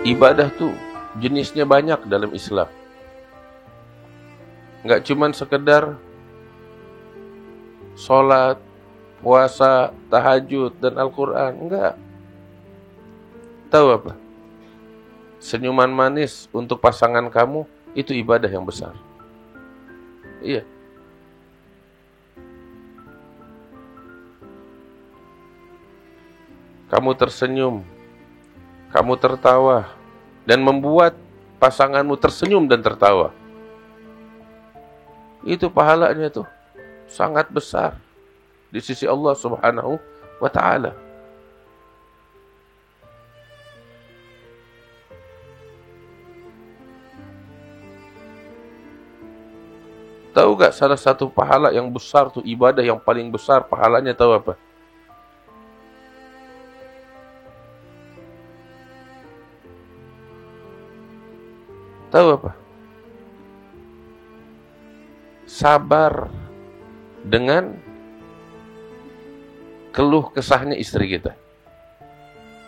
Ibadah tuh jenisnya banyak dalam Islam. Nggak cuman sekedar sholat, puasa, tahajud, dan Al-Quran. Enggak. Tahu apa? Senyuman manis untuk pasangan kamu, itu ibadah yang besar. Iya. Kamu tersenyum, kamu tertawa, dan membuat pasanganmu tersenyum dan tertawa. Itu pahalanya tuh sangat besar di sisi Allah Subhanahu wa Ta'ala. Tahu gak salah satu pahala yang besar tuh, ibadah yang paling besar pahalanya, tahu apa? Tahu apa? Sabar dengan keluh kesahnya istri kita.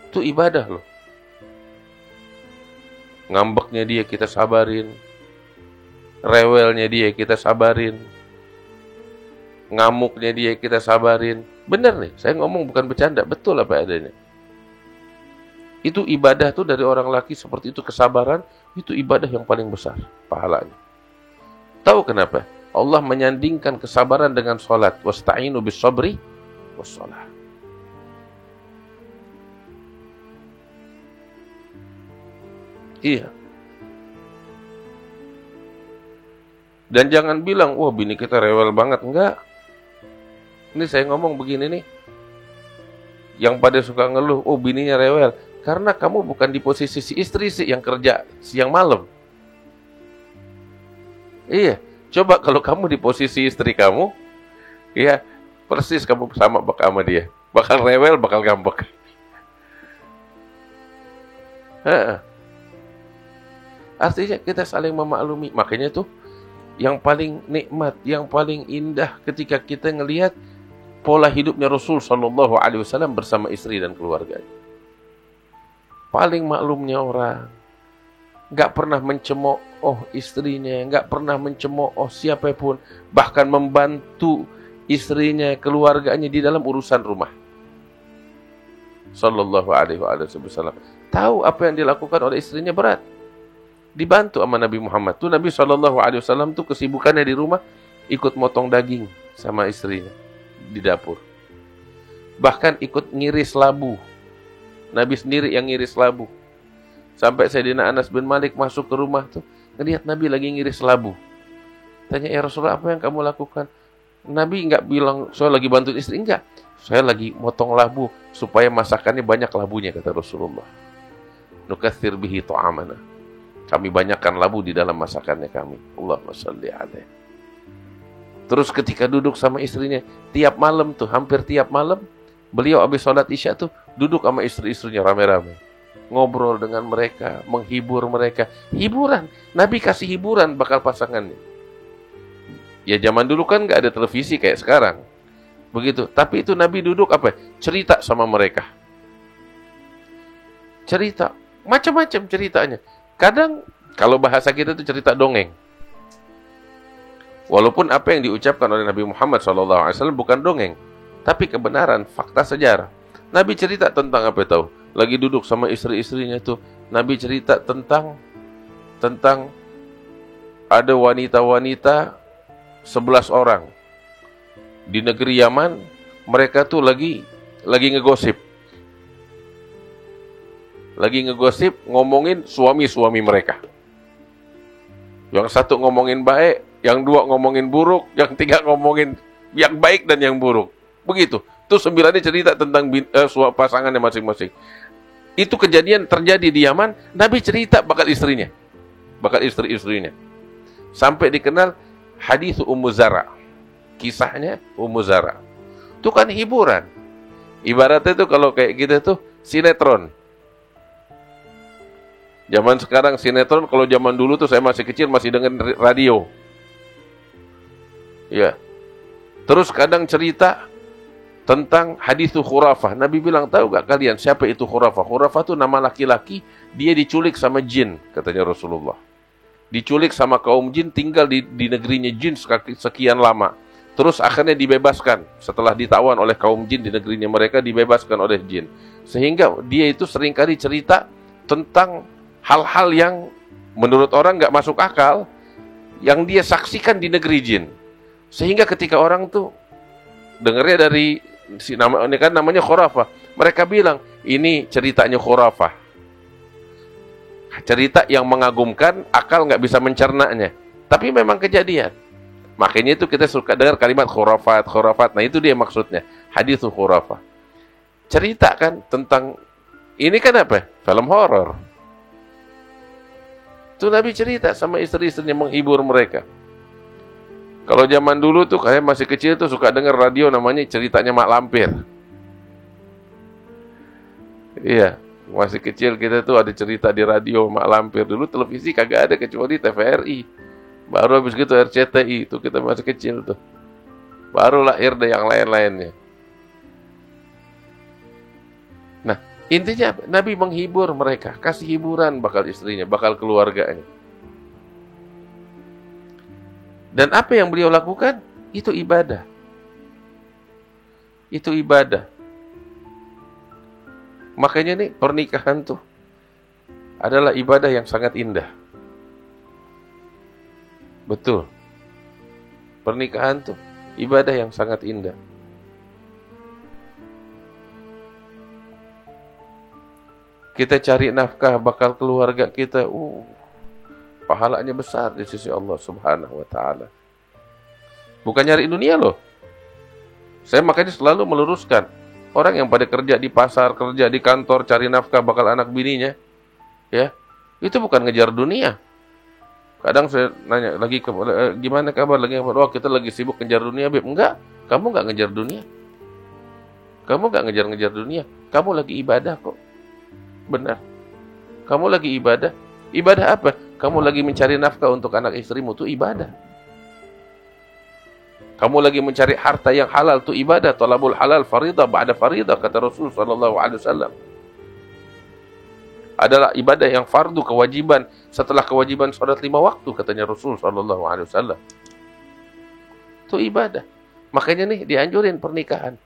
Itu ibadah loh. Ngambeknya dia kita sabarin, rewelnya dia kita sabarin, ngamuknya dia kita sabarin. Bener nih, saya ngomong bukan bercanda, betul apa adanya. Itu ibadah tuh dari orang laki seperti itu, kesabaran, itu ibadah yang paling besar pahalanya. Tahu kenapa? Allah menyandingkan kesabaran dengan sholat. Wasta'inu bis sabri was sholat. Iya. Dan jangan bilang, wah bini kita rewel banget. Enggak. Ini saya ngomong begini nih. Yang pada suka ngeluh, oh bininya rewel. Karena kamu bukan di posisi si istri sih yang kerja siang malam. Iya. Coba kalau kamu di posisi istri kamu, ya persis kamu sama dia. Bakal rewel, bakal ngambek. Artinya kita saling memaklumi. Makanya tuh yang paling nikmat, yang paling indah ketika kita ngelihat pola hidupnya Rasul Shallallahu Alaihi Wasallam bersama istri dan keluarganya. Paling maklumnya orang, nggak pernah mencemooh istrinya, nggak pernah mencemooh siapapun, bahkan membantu istrinya, keluarganya di dalam urusan rumah. Sallallahu Alaihi Wasallam. Tahu apa yang dilakukan oleh istrinya berat, dibantu sama Nabi Muhammad. Tuh Nabi Sallallahu Alaihi Wasallam tuh kesibukannya di rumah ikut motong daging sama istrinya di dapur, bahkan ikut ngiris labu. Nabi sendiri yang ngiris labu. Sampai Sayyidina Anas bin Malik masuk ke rumah tuh, ngelihat Nabi lagi ngiris labu. Tanya, ya Rasulullah, apa yang kamu lakukan? Nabi enggak bilang, saya lagi bantu istri. Enggak, saya lagi motong labu supaya masakannya banyak labunya, kata Rasulullah. Nukatsir bihi ta'amana. Kami banyakkan labu di dalam masakannya kami. Allahumma shalli alaihi. Terus ketika duduk sama istrinya, tiap malam tuh, hampir tiap malam, beliau habis sholat isya tuh duduk sama istri-istrinya rame-rame, ngobrol dengan mereka, menghibur mereka. Hiburan, Nabi kasih hiburan bakal pasangannya. Ya zaman dulu kan nggak ada televisi kayak sekarang, begitu. Tapi itu Nabi duduk apa? Cerita sama mereka. Cerita, macam-macam ceritanya. Kadang kalau bahasa kita itu cerita dongeng. Walaupun apa yang diucapkan oleh Nabi Muhammad SAW bukan dongeng, tapi kebenaran, fakta sejarah. Nabi cerita tentang apa tahu? Lagi duduk sama istri-istrinya tuh, Nabi cerita tentang ada wanita-wanita 11 orang di negeri Yaman. Mereka tuh lagi ngegosip. Lagi ngegosip ngomongin suami-suami mereka. Yang satu ngomongin baik, yang dua ngomongin buruk, yang tiga ngomongin yang baik dan yang buruk. Begitu. Itu 9-nya cerita tentang pasangannya masing-masing. Itu kejadian terjadi di Yaman. Nabi cerita bakal istrinya, bakal istri-istrinya. Sampai dikenal hadis Ummu Zara. Kisahnya Ummu Zara. Itu kan hiburan. Ibaratnya itu kalau kayak gitu tuh sinetron. Zaman sekarang sinetron, kalau zaman dulu tuh saya masih kecil masih dengerin radio. Ya. Terus kadang cerita tentang hadithu khurafah. Nabi bilang, tahu gak kalian siapa itu khurafah? Khurafah itu nama laki-laki, dia diculik sama jin, katanya Rasulullah. Diculik sama kaum jin, tinggal di negerinya jin sekian lama. Terus akhirnya dibebaskan. Setelah ditawan oleh kaum jin di negerinya mereka, dibebaskan oleh jin. Sehingga dia itu seringkali cerita tentang hal-hal yang menurut orang gak masuk akal, yang dia saksikan di negeri jin. Sehingga ketika orang tuh dengarnya dari ini kan namanya khurafah, mereka bilang ini ceritanya khurafah, cerita yang mengagumkan, akal nggak bisa mencernanya, tapi memang kejadian. Makanya itu kita suka dengar kalimat khurafat. Nah itu dia maksudnya, hadits khurafah. Cerita kan tentang ini kan apa? Film horor. Itu Nabi cerita sama istri-istrinya, menghibur mereka. Kalau zaman dulu tuh, kayak masih kecil tuh suka dengar radio namanya ceritanya Mak Lampir. Iya, masih kecil kita tuh ada cerita di radio Mak Lampir. Dulu televisi kagak ada kecuali TVRI. Baru habis gitu RCTI, itu kita masih kecil tuh. Baru lahir deh yang lain-lainnya. Nah, intinya Nabi menghibur mereka, kasih hiburan bakal istrinya, bakal keluarganya. Dan apa yang beliau lakukan? Itu ibadah. Itu ibadah. Makanya nih pernikahan tuh adalah ibadah yang sangat indah. Betul. Pernikahan tuh ibadah yang sangat indah. Kita cari nafkah bakal keluarga kita, pahalanya besar di sisi Allah Subhanahu wa ta'ala. Bukan nyari dunia loh. Saya makanya selalu meluruskan, orang yang pada kerja di pasar, kerja di kantor, cari nafkah bakal anak bininya, ya, itu bukan ngejar dunia. Kadang saya nanya lagi, gimana kabar lagi? Oh, kita lagi sibuk ngejar dunia, Beb. Enggak, kamu enggak ngejar dunia. Kamu enggak ngejar-ngejar dunia. Kamu lagi ibadah kok. Benar. Kamu lagi ibadah. Ibadah apa? Kamu lagi mencari nafkah untuk anak istrimu, itu ibadah. Kamu lagi mencari harta yang halal, itu ibadah. Talabul halal faridah ba'da faridah, kata Rasul SAW. Adalah ibadah yang fardu, kewajiban setelah kewajiban salat 5 waktu, katanya Rasul SAW. Itu ibadah. Makanya nih dianjurin pernikahan.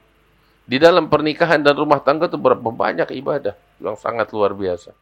Di dalam pernikahan dan rumah tangga itu berapa banyak ibadah yang sangat luar biasa.